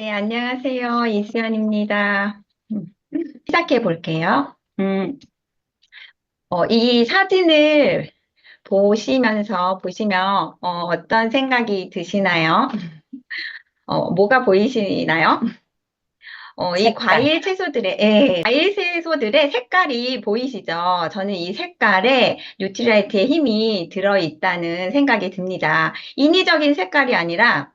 네, 안녕하세요. 이수연입니다. 음, 시작해 볼게요. 이 사진을 보시면, 어떤 생각이 드시나요? 뭐가 보이시나요? 이 색깔. 과일 채소들의 색깔이 보이시죠? 저는 이 색깔에 뉴트리라이트의 힘이 들어있다는 생각이 듭니다. 인위적인 색깔이 아니라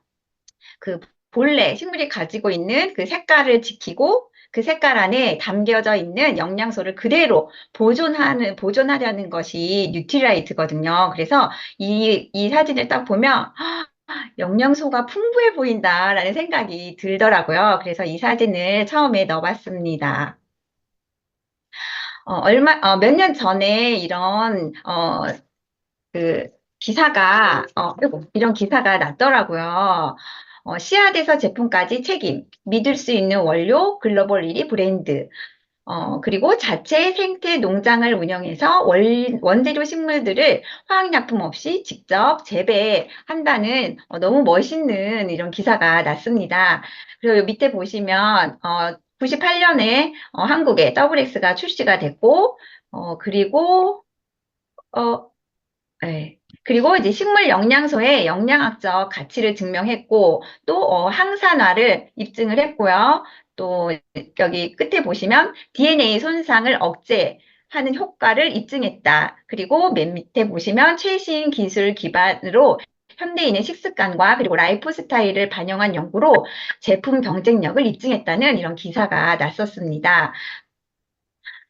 그 본래 식물이 가지고 있는 그 색깔을 지키고 그 색깔 안에 담겨져 있는 영양소를 그대로 보존하려는 것이 뉴트리라이트거든요. 그래서 이 사진을 딱 보면 영양소가 풍부해 보인다라는 생각이 들더라고요. 그래서 이 사진을 처음에 넣어봤습니다. 몇 년 전에 그 이런 기사가 났더라고요. 씨앗에서 제품까지 책임, 믿을 수 있는 원료, 글로벌 1위 브랜드, 그리고 자체 생태 농장을 운영해서 원재료 식물들을 화학약품 없이 직접 재배한다는 너무 멋있는 이런 기사가 났습니다. 그리고 요 밑에 보시면 98년에 한국에 WX가 출시가 됐고, 그리고 네. 그리고 이제 식물 영양소의 영양학적 가치를 증명했고, 또 항산화를 입증을 했고요. 또 여기 끝에 보시면 DNA 손상을 억제하는 효과를 입증했다. 그리고 맨 밑에 보시면 최신 기술 기반으로 현대인의 식습관과 그리고 라이프 스타일을 반영한 연구로 제품 경쟁력을 입증했다는 이런 기사가 났었습니다.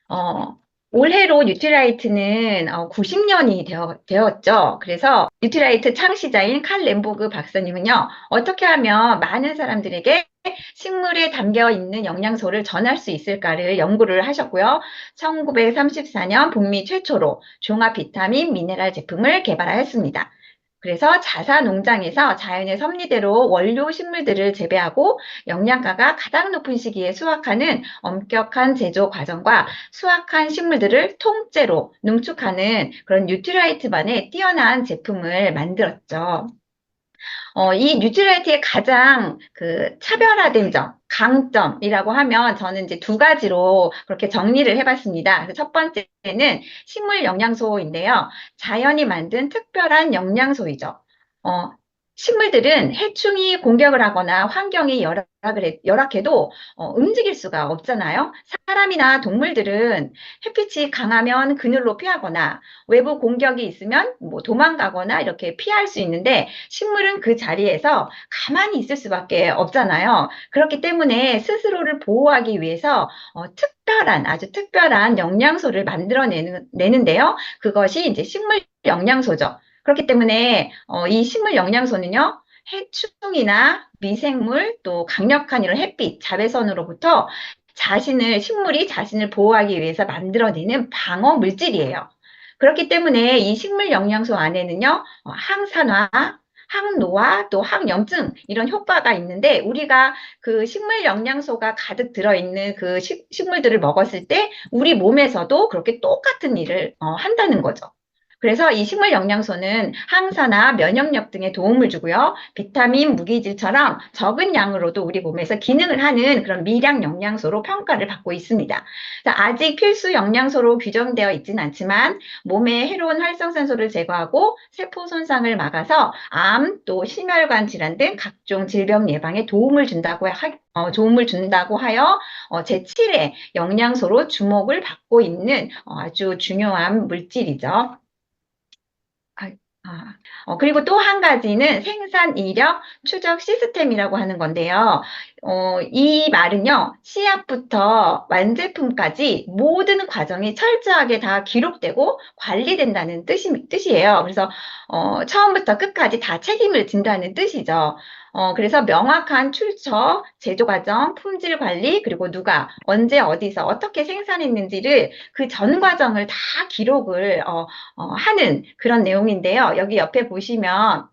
어, 올해로 뉴트라이트는 90년이 되었죠. 그래서 뉴트라이트 창시자인 칼 램보그 박사님은요, 어떻게 하면 많은 사람들에게 식물에 담겨 있는 영양소를 전할 수 있을까를 연구를 하셨고요. 1934년 북미 최초로 종합 비타민 미네랄 제품을 개발하였습니다. 그래서 자사 농장에서 자연의 섭리대로 원료 식물들을 재배하고 영양가가 가장 높은 시기에 수확하는 엄격한 제조 과정과 수확한 식물들을 통째로 농축하는 그런 뉴트라이트만의 뛰어난 제품을 만들었죠. 이 뉴트라이트의 가장 그 차별화된 점, 강점이라고 하면 저는 이제 두 가지로 그렇게 정리를 해봤습니다. 그래서 첫 번째는 식물 영양소인데요. 자연이 만든 특별한 영양소이죠. 어, 식물들은 해충이 공격을 하거나 환경이 열악해도 움직일 수가 없잖아요. 사람이나 동물들은 햇빛이 강하면 그늘로 피하거나 외부 공격이 있으면 뭐 도망가거나 이렇게 피할 수 있는데 식물은 그 자리에서 가만히 있을 수밖에 없잖아요. 그렇기 때문에 스스로를 보호하기 위해서 아주 특별한 영양소를 내는데요. 그것이 이제 식물 영양소죠. 그렇기 때문에 이 식물 영양소는요. 해충이나 미생물 또 강력한 이런 햇빛, 자외선으로부터 식물이 자신을 보호하기 위해서 만들어내는 방어 물질이에요. 그렇기 때문에 이 식물 영양소 안에는요, 항산화, 항노화, 또 항염증 이런 효과가 있는데 우리가 그 식물 영양소가 가득 들어있는 그 식물들을 먹었을 때 우리 몸에서도 그렇게 똑같은 일을 한다는 거죠. 그래서 이 식물 영양소는 항산화, 면역력 등에 도움을 주고요. 비타민, 무기질처럼 적은 양으로도 우리 몸에서 기능을 하는 그런 미량 영양소로 평가를 받고 있습니다. 아직 필수 영양소로 규정되어 있지는 않지만 몸에 해로운 활성산소를 제거하고 세포 손상을 막아서 암, 또 심혈관 질환 등 각종 질병 예방에 도움을 준다고 하여 제7의 영양소로 주목을 받고 있는 아주 중요한 물질이죠. 아, 그리고 또 한 가지는 생산 이력 추적 시스템이라고 하는 건데요. 이 말은요, 씨앗부터 완제품까지 모든 과정이 철저하게 다 기록되고 관리된다는 뜻이에요. 그래서, 처음부터 끝까지 다 책임을 진다는 뜻이죠. 그래서 명확한 출처, 제조 과정, 품질 관리, 그리고 누가, 언제, 어디서, 어떻게 생산했는지를 그 전 과정을 다 기록을, 하는 그런 내용인데요. 여기 옆에 보시면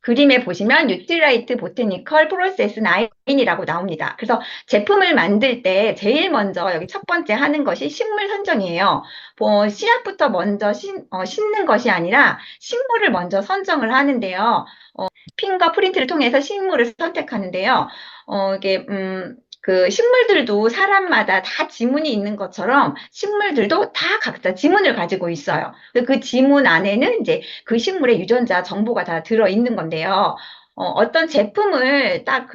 그림에 보시면 뉴트라이트 보테니컬 프로세스 9이라고 나옵니다. 그래서 제품을 만들 때 제일 먼저 여기 첫 번째 하는 것이 식물 선정이에요. 씨앗부터 먼저 심는 것이 아니라 식물을 먼저 선정을 하는데요. 핑거 프린트를 통해서 식물을 선택하는데요. 이게, 그 식물들도 사람마다 다 지문이 있는 것처럼 식물들도 다 각자 지문을 가지고 있어요. 그 지문 안에는 이제 그 식물의 유전자 정보가 다 들어 있는 건데요. 어떤 제품을 딱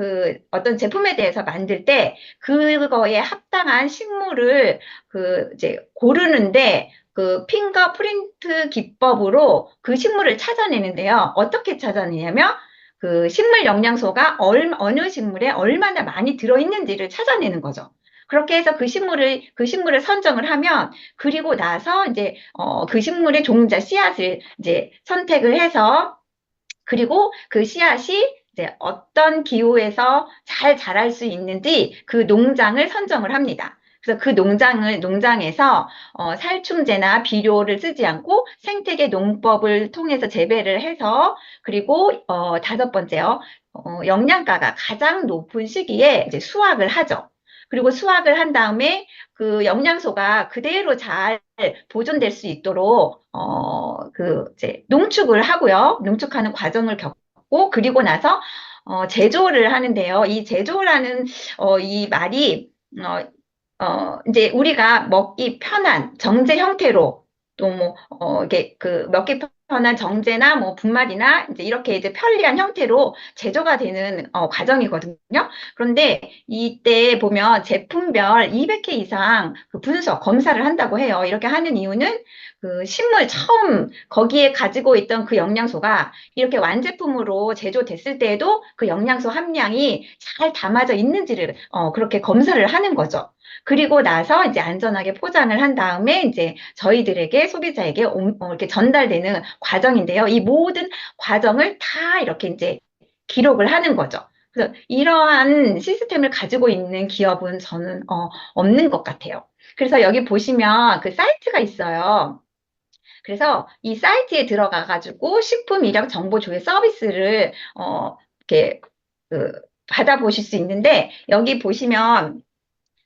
어떤 제품에 대해서 만들 때 그거에 합당한 식물을 이제 고르는데 그 핑거 프린트 기법으로 그 식물을 찾아내는데요. 어떻게 찾아내냐면 그 식물 영양소가 어느 식물에 얼마나 많이 들어있는지를 찾아내는 거죠. 그렇게 해서 그 식물을 선정을 하면, 그리고 나서 이제, 그 식물의 종자, 씨앗을 이제 선택을 해서, 그리고 그 씨앗이 이제 어떤 기후에서 잘 자랄 수 있는지 그 농장을 선정을 합니다. 그래서 그 농장에서 살충제나 비료를 쓰지 않고 생태계 농법을 통해서 재배를 해서, 그리고 다섯 번째요. 영양가가 가장 높은 시기에 이제 수확을 하죠. 그리고 수확을 한 다음에 그 영양소가 그대로 잘 보존될 수 있도록 이제 농축을 하고요. 농축하는 과정을 겪고, 그리고 나서 제조를 하는데요. 이 제조라는 이 말이 이제 우리가 먹기 편한 정제 형태로, 또 뭐 이게 그 먹기 편한 정제나 뭐 분말이나 이제 이렇게 이제 편리한 형태로 제조가 되는 과정이거든요. 그런데 이때 보면 제품별 200회 이상 그 분석 검사를 한다고 해요. 이렇게 하는 이유는 그 식물 처음 거기에 가지고 있던 그 영양소가 이렇게 완제품으로 제조됐을 때에도 그 영양소 함량이 잘 담아져 있는지를 그렇게 검사를 하는 거죠. 그리고 나서 이제 안전하게 포장을 한 다음에 이제 저희들에게, 소비자에게 이렇게 전달되는 과정인데요. 이 모든 과정을 다 이렇게 이제 기록을 하는 거죠. 그래서 이러한 시스템을 가지고 있는 기업은 저는 없는 것 같아요. 그래서 여기 보시면 그 사이트가 있어요. 그래서 이 사이트에 들어가 가지고 식품 이력 정보 조회 서비스를 이렇게 그 받아보실 수 있는데, 여기 보시면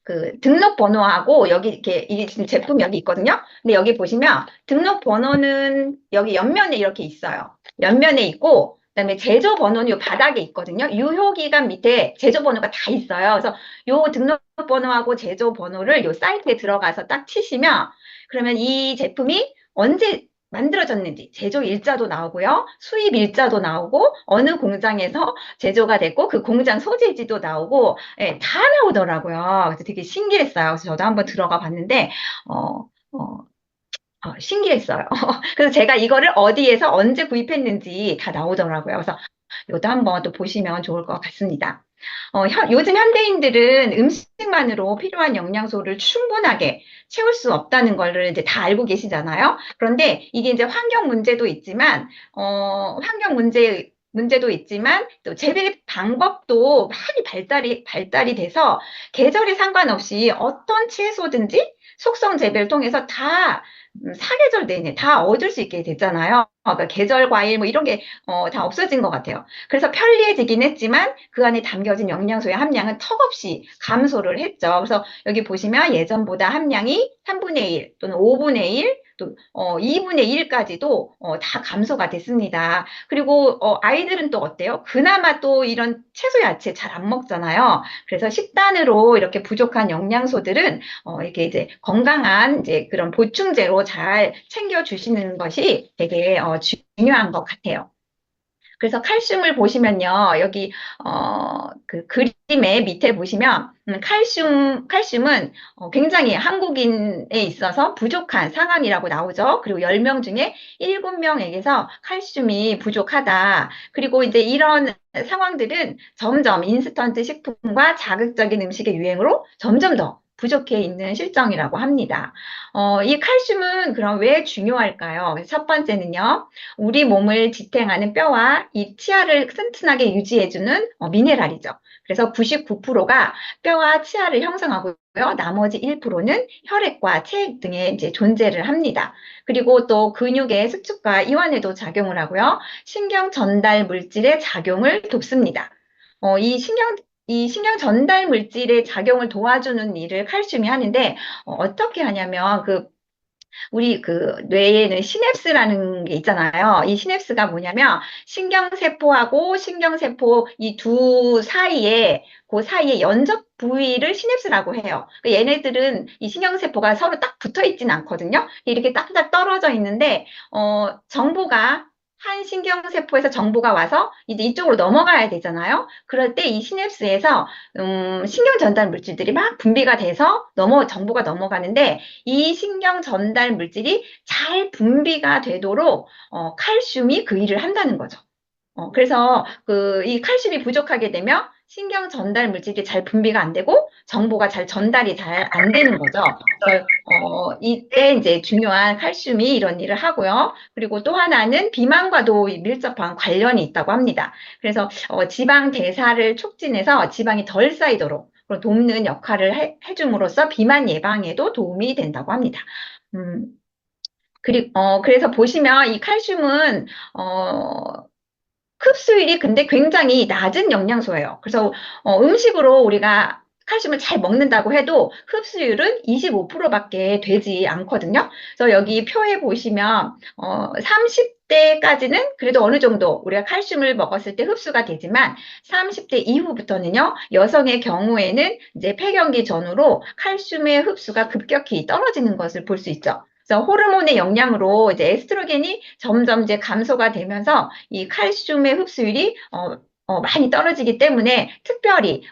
그 등록번호하고 여기 이렇게 이게 지금 제품이 여기 있거든요. 근데 여기 보시면 등록번호는 여기 옆면에 이렇게 있어요. 옆면에 있고, 그다음에 제조번호는 요 바닥에 있거든요. 유효기간 밑에 제조번호가 다 있어요. 그래서 요 등록번호하고 제조번호를 요 사이트에 들어가서 딱 치시면, 그러면 이 제품이 언제 만들어졌는지 제조 일자도 나오고요. 수입 일자도 나오고, 어느 공장에서 제조가 됐고 그 공장 소재지도 나오고, 예, 다 나오더라고요. 그래서 되게 신기했어요. 그래서 저도 한번 들어가 봤는데, 어, 어, 신기했어요. 그래서 제가 이거를 어디에서 언제 구입했는지 다 나오더라고요. 그래서 이것도 한번 또 보시면 좋을 것 같습니다. 요즘 현대인들은 음식만으로 필요한 영양소를 충분하게 채울 수 없다는 걸 이제 다 알고 계시잖아요. 그런데 이게 이제 문제도 있지만, 또 재배 방법도 많이 발달이 돼서 계절에 상관없이 어떤 채소든지 속성 재배를 통해서 다 사계절 내내 다 얻을 수 있게 됐잖아요. 그러니까 계절 과일 뭐 이런 게 다 없어진 것 같아요. 그래서 편리해지긴 했지만 그 안에 담겨진 영양소의 함량은 턱없이 감소를 했죠. 그래서 여기 보시면 예전보다 함량이 3분의 1 또는 5분의 1, 또 2분의 1까지도 다 감소가 됐습니다. 그리고 아이들은 또 어때요? 그나마 또 이런 채소 야채 잘 안 먹잖아요. 그래서 식단으로 이렇게 부족한 영양소들은 이렇게 이제 건강한 이제 그런 보충제로 잘 챙겨 주시는 것이 되게 중요한 것 같아요. 그래서 칼슘을 보시면요, 여기 그 그림의 밑에 보시면 칼슘은 굉장히 한국인에 있어서 부족한 상황이라고 나오죠. 그리고 10명 중에 7명에게서 칼슘이 부족하다. 그리고 이제 이런 상황들은 점점 인스턴트 식품과 자극적인 음식의 유행으로 점점 더 부족해 있는 실정이라고 합니다. 이 칼슘은 그럼 왜 중요할까요? 첫 번째는요, 우리 몸을 지탱하는 뼈와 이 치아를 튼튼하게 유지해주는 미네랄이죠. 그래서 99%가 뼈와 치아를 형성하고요. 나머지 1%는 혈액과 체액 등에 이제 존재를 합니다. 그리고 또 근육의 수축과 이완에도 작용을 하고요. 신경 전달 물질의 작용을 돕습니다. 어, 이 신경 이 신경 전달 물질의 작용을 도와주는 일을 칼슘이 하는데, 어떻게 하냐면 우리 그 뇌에는 시냅스라는 게 있잖아요. 이 시냅스가 뭐냐면 신경세포하고 신경세포 이 두 사이에 그 사이에 연접 부위를 시냅스라고 해요. 그러니까 얘네들은 이 신경세포가 서로 딱 붙어 있진 않거든요. 이렇게 딱딱 떨어져 있는데 정보가 한 신경세포에서 정보가 와서 이제 이쪽으로 넘어가야 되잖아요. 그럴 때 이 시냅스에서 신경 전달 물질들이 막 분비가 돼서 정보가 넘어가는데 이 신경 전달 물질이 잘 분비가 되도록 칼슘이 그 일을 한다는 거죠. 그래서 이 칼슘이 부족하게 되면 신경 전달 물질이 잘 분비가 안 되고 정보가 잘 전달이 잘 안 되는 거죠. 그래서 이때 이제 중요한 칼슘이 이런 일을 하고요. 그리고 또 하나는 비만과도 밀접한 관련이 있다고 합니다. 그래서 지방 대사를 촉진해서 지방이 덜 쌓이도록 돕는 역할을 해줌으로써 비만 예방에도 도움이 된다고 합니다. 음, 그래서 보시면 이 칼슘은 흡수율이 근데 굉장히 낮은 영양소예요. 그래서 음식으로 우리가 칼슘을 잘 먹는다고 해도 흡수율은 25%밖에 되지 않거든요. 그래서 여기 표에 보시면 30대까지는 그래도 어느 정도 우리가 칼슘을 먹었을 때 흡수가 되지만 30대 이후부터는요. 여성의 경우에는 이제 폐경기 전후로 칼슘의 흡수가 급격히 떨어지는 것을 볼 수 있죠. 그래서 호르몬의 영향으로 이제 에스트로겐이 점점 이제 감소가 되면서 이 칼슘의 흡수율이 많이 떨어지기 때문에 특별히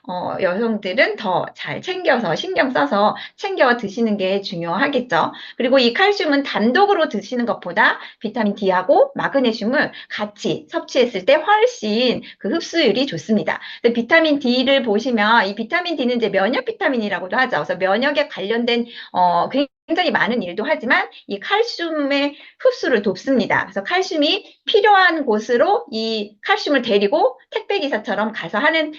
여성들은 더 잘 챙겨서 신경 써서 챙겨 드시는 게 중요하겠죠. 그리고 이 칼슘은 단독으로 드시는 것보다 비타민 D하고 마그네슘을 같이 섭취했을 때 훨씬 그 흡수율이 좋습니다. 비타민 D를 보시면 이 비타민 D는 이제 면역 비타민이라고도 하죠. 그래서 면역에 관련된 굉장히 많은 일도 하지만 이 칼슘의 흡수를 돕습니다. 그래서 칼슘이 필요한 곳으로 이 칼슘을 데리고 택배기사처럼 가서 하는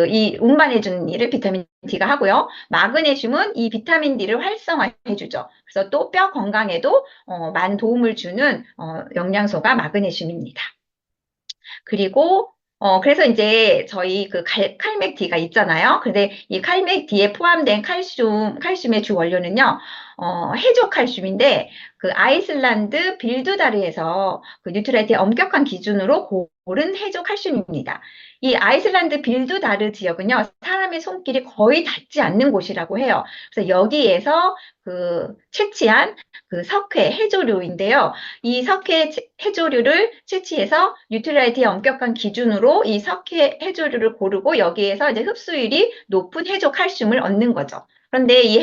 이 운반해주는 일을 비타민 D가 하고요. 마그네슘은 이 비타민 D를 활성화해주죠. 그래서 또 뼈 건강에도 많은 도움을 주는 영양소가 마그네슘입니다. 그리고 그래서 이제 저희 그 칼맥 D가 있잖아요. 근데 이 칼맥 D에 포함된 칼슘의 주 원료는요, 해조 칼슘인데, 그 아이슬란드 빌두다르에서 그 뉴트라이트의 엄격한 기준으로 고른 해조 칼슘입니다. 이 아이슬란드 빌두다르 지역은요, 사람의 손길이 거의 닿지 않는 곳이라고 해요. 그래서 여기에서 채취한 그 석회 해조류인데요. 이 석회 해조류를 채취해서 뉴트라이트의 엄격한 기준으로 이 석회 해조류를 고르고 여기에서 이제 흡수율이 높은 해조 칼슘을 얻는 거죠. 그런데 이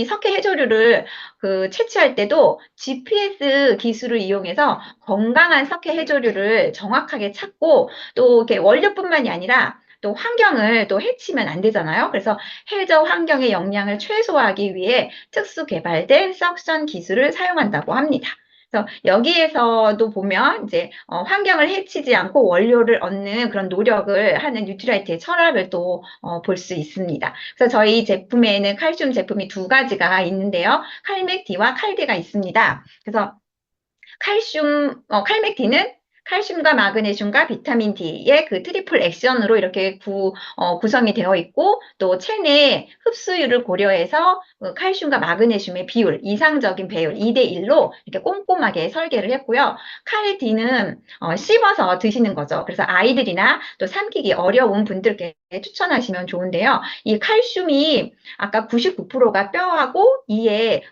석회 해조류를 채취할 때도 GPS 기술을 이용해서 건강한 석회 해조류를 정확하게 찾고 또 이렇게 원료뿐만이 아니라 또 환경을 또 해치면 안 되잖아요. 그래서 해저 환경의 영향을 최소화하기 위해 특수 개발된 석션 기술을 사용한다고 합니다. 그래서 여기에서도 보면 이제 환경을 해치지 않고 원료를 얻는 그런 노력을 하는 뉴트라이트의 철학을 또 볼 수 있습니다. 그래서 저희 제품에는 칼슘 제품이 두 가지가 있는데요. 칼맥디와 칼디가 있습니다. 그래서 칼맥디는 칼슘과 마그네슘과 비타민 D의 그 트리플 액션으로 이렇게 구성이 되어 있고, 또 체내 흡수율을 고려해서 칼슘과 마그네슘의 비율, 이상적인 배율 2대1로 이렇게 꼼꼼하게 설계를 했고요. 칼D는 씹어서 드시는 거죠. 그래서 아이들이나 또 삼키기 어려운 분들께 추천하시면 좋은데요. 이 칼슘이 아까 99%가 뼈하고 이에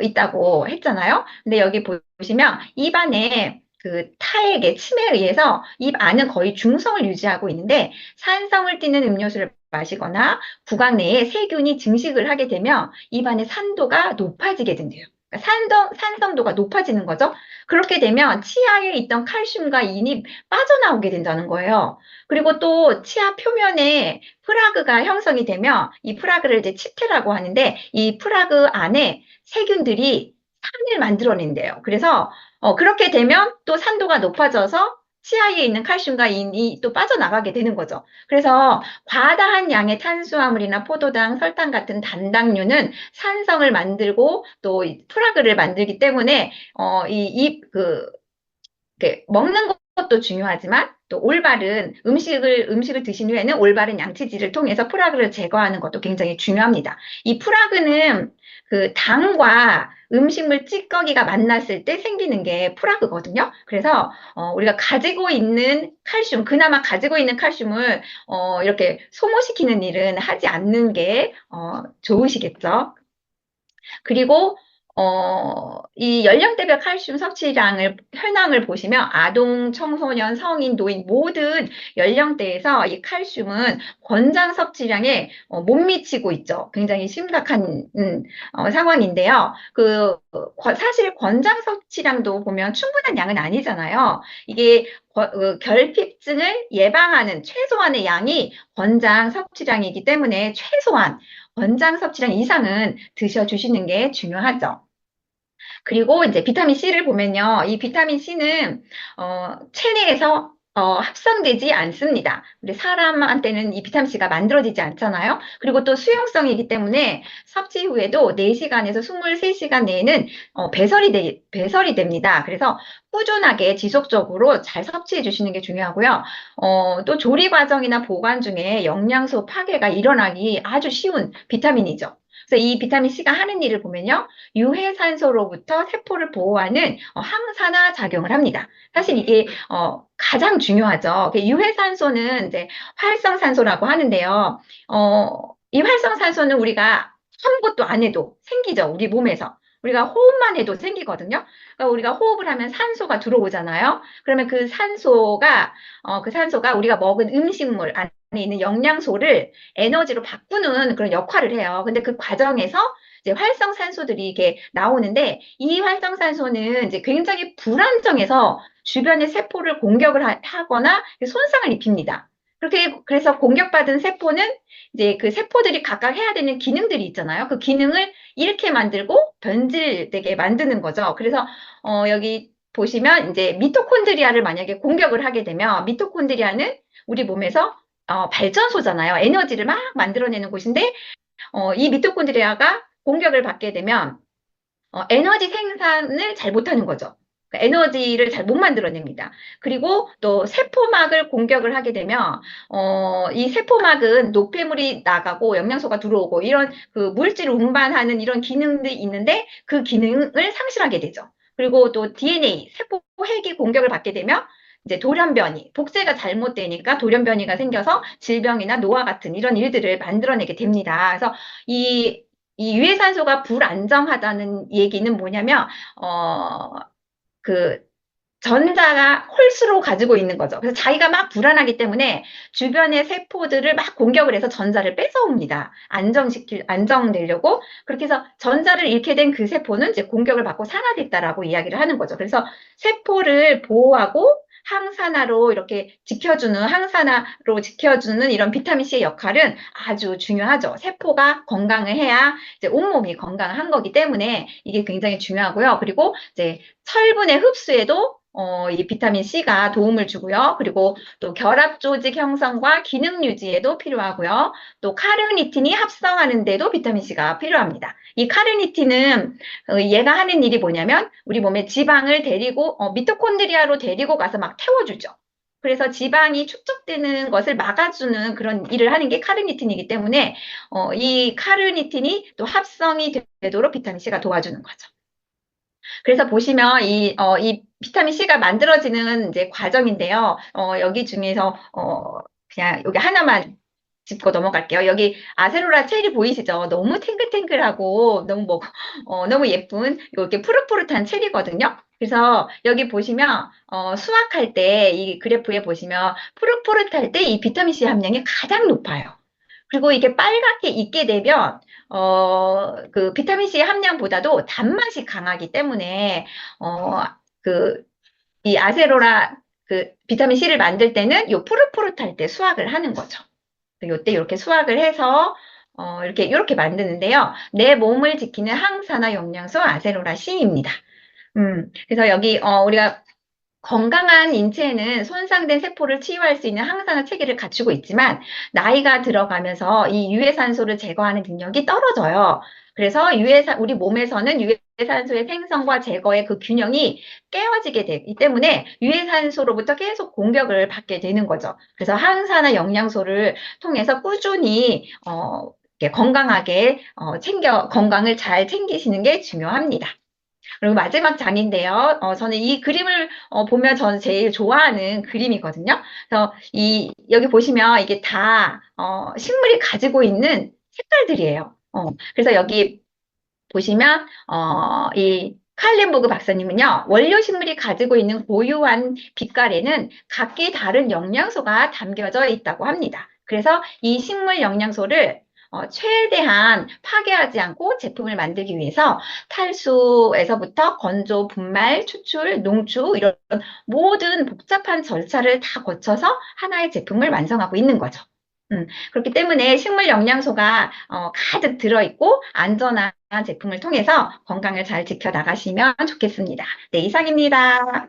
있다고 했잖아요. 근데 여기 보시면 입안에 그 타액의 침에 의해서 입 안은 거의 중성을 유지하고 있는데 산성을 띠는 음료수를 마시거나 구강 내에 세균이 증식을 하게 되면 입안의 산도가 높아지게 된대요. 그러니까 산성도가 높아지는 거죠. 그렇게 되면 치아에 있던 칼슘과 인이 빠져나오게 된다는 거예요. 그리고 또 치아 표면에 프라그가 형성이 되면 이 프라그를 이제 치태라고 하는데 이 프라그 안에 세균들이 산을 만들어낸대요. 그래서 그렇게 되면 또 산도가 높아져서 치아에 있는 칼슘과 인이 또 빠져나가게 되는 거죠. 그래서 과다한 양의 탄수화물이나 포도당, 설탕 같은 단당류는 산성을 만들고 또 프라그를 만들기 때문에 먹는 것도 중요하지만 또 올바른 음식을 드신 후에는 올바른 양치질을 통해서 프라그를 제거하는 것도 굉장히 중요합니다. 이 프라그는 그 당과 음식물 찌꺼기가 만났을 때 생기는 게 프라그거든요. 그래서 우리가 가지고 있는 칼슘, 그나마 가지고 있는 칼슘을 이렇게 소모시키는 일은 하지 않는 게 좋으시겠죠. 그리고 이 연령대별 칼슘 섭취량을 현황을 보시면 아동, 청소년, 성인, 노인 모든 연령대에서 이 칼슘은 권장 섭취량에 못 미치고 있죠. 굉장히 심각한 상황인데요. 사실 권장 섭취량도 보면 충분한 양은 아니잖아요. 이게 결핍증을 예방하는 최소한의 양이 권장 섭취량이기 때문에 최소한 권장 섭취량 이상은 드셔주시는 게 중요하죠. 그리고 이제 비타민 C를 보면요. 이 비타민 C는, 체내에서 합성되지 않습니다. 우리 사람한테는 이 비타민 C가 만들어지지 않잖아요. 그리고 또 수용성이기 때문에 섭취 후에도 4시간에서 23시간 내에는 배설이 됩니다. 그래서 꾸준하게 지속적으로 잘 섭취해 주시는 게 중요하고요. 또 조리 과정이나 보관 중에 영양소 파괴가 일어나기 아주 쉬운 비타민이죠. 그래서 이 비타민 C가 하는 일을 보면요. 유해산소로부터 세포를 보호하는 항산화 작용을 합니다. 사실 이게 가장 중요하죠. 유해산소는 이제 활성산소라고 하는데요. 이 활성산소는 우리가 아무것도 안 해도 생기죠. 우리 몸에서. 우리가 호흡만 해도 생기거든요. 그러니까 우리가 호흡을 하면 산소가 들어오잖아요. 그러면 그 산소가 우리가 먹은 음식물 안에 있는 영양소를 에너지로 바꾸는 그런 역할을 해요. 근데 그 과정에서 이제 활성산소들이 이게 나오는데 이 활성산소는 이제 굉장히 불안정해서 주변의 세포를 공격을 하거나 손상을 입힙니다. 그래서 공격받은 세포는 이제 그 세포들이 각각 해야 되는 기능들이 있잖아요. 그 기능을 잃게 만들고 변질되게 만드는 거죠. 그래서 여기 보시면 이제 미토콘드리아를 만약에 공격을 하게 되면 미토콘드리아는 우리 몸에서 발전소잖아요. 에너지를 막 만들어내는 곳인데 이 미토콘드리아가 공격을 받게 되면 에너지 생산을 잘 못하는 거죠. 그러니까 에너지를 잘 못 만들어냅니다. 그리고 또 세포막을 공격을 하게 되면 이 세포막은 노폐물이 나가고 영양소가 들어오고 이런 그 물질을 운반하는 이런 기능들이 있는데 그 기능을 상실하게 되죠. 그리고 또 DNA, 세포 핵이 공격을 받게 되면 이제 돌연변이, 복제가 잘못되니까 돌연변이가 생겨서 질병이나 노화 같은 이런 일들을 만들어내게 됩니다. 그래서 이 유해산소가 불안정하다는 얘기는 뭐냐면, 그 전자가 홀수로 가지고 있는 거죠. 그래서 자기가 막 불안하기 때문에 주변의 세포들을 막 공격을 해서 전자를 뺏어옵니다. 안정되려고. 그렇게 해서 전자를 잃게 된 그 세포는 이제 공격을 받고 산화됐다라고 이야기를 하는 거죠. 그래서 세포를 보호하고 항산화로 지켜주는 이런 비타민 C의 역할은 아주 중요하죠. 세포가 건강을 해야 이제 온몸이 건강한 거기 때문에 이게 굉장히 중요하고요. 그리고 이제 철분의 흡수에도 이 비타민 C가 도움을 주고요. 그리고 또 결합 조직 형성과 기능 유지에도 필요하고요. 또 카르니틴이 합성하는 데도 비타민 C가 필요합니다. 이 카르니틴은 얘가 하는 일이 뭐냐면 우리 몸에 지방을 미토콘드리아로 데리고 가서 막 태워주죠. 그래서 지방이 축적되는 것을 막아주는 그런 일을 하는 게 카르니틴이기 때문에 이 카르니틴이 또 합성이 되도록 비타민 C가 도와주는 거죠. 그래서 보시면 이 비타민 C가 만들어지는 이제 과정인데요. 여기 중에서 그냥 여기 하나만 짚고 넘어갈게요. 여기 아세로라 체리 보이시죠? 너무 탱글탱글하고 너무 예쁜 이렇게 푸릇푸릇한 체리거든요. 그래서 여기 보시면 수확할 때 이 그래프에 보시면 푸릇푸릇할 때 이 비타민 C 함량이 가장 높아요. 그리고 이게 빨갛게 익게 되면 그 비타민 C 함량보다도 단맛이 강하기 때문에 그 이 아세로라 그 비타민 C를 만들 때는 요 푸릇푸릇할 때 수확을 하는 거죠. 요때 이렇게 수확을 해서 이렇게 만드는데요. 내 몸을 지키는 항산화 영양소 아세로라 C입니다. 그래서 여기 우리가 건강한 인체에는 손상된 세포를 치유할 수 있는 항산화 체계를 갖추고 있지만 나이가 들어가면서 이 유해산소를 제거하는 능력이 떨어져요. 그래서 우리 몸에서는 유해산소의 생성과 제거의 그 균형이 깨어지게 되기 때문에 유해산소로부터 계속 공격을 받게 되는 거죠. 그래서 항산화 영양소를 통해서 꾸준히 이렇게 건강하게 건강을 잘 챙기시는 게 중요합니다. 그리고 마지막 장인데요. 저는 이 그림을 보면 저는 제일 좋아하는 그림이거든요. 그래서 여기 보시면 이게 다 식물이 가지고 있는 색깔들이에요. 그래서 여기 보시면 이 칼렌보그 박사님은요, 원료 식물이 가지고 있는 고유한 빛깔에는 각기 다른 영양소가 담겨져 있다고 합니다. 그래서 이 식물 영양소를 최대한 파괴하지 않고 제품을 만들기 위해서 탈수에서부터 건조, 분말, 추출, 농축 이런 모든 복잡한 절차를 다 거쳐서 하나의 제품을 완성하고 있는 거죠. 그렇기 때문에 식물 영양소가 가득 들어있고 안전한 제품을 통해서 건강을 잘 지켜 나가시면 좋겠습니다. 네, 이상입니다.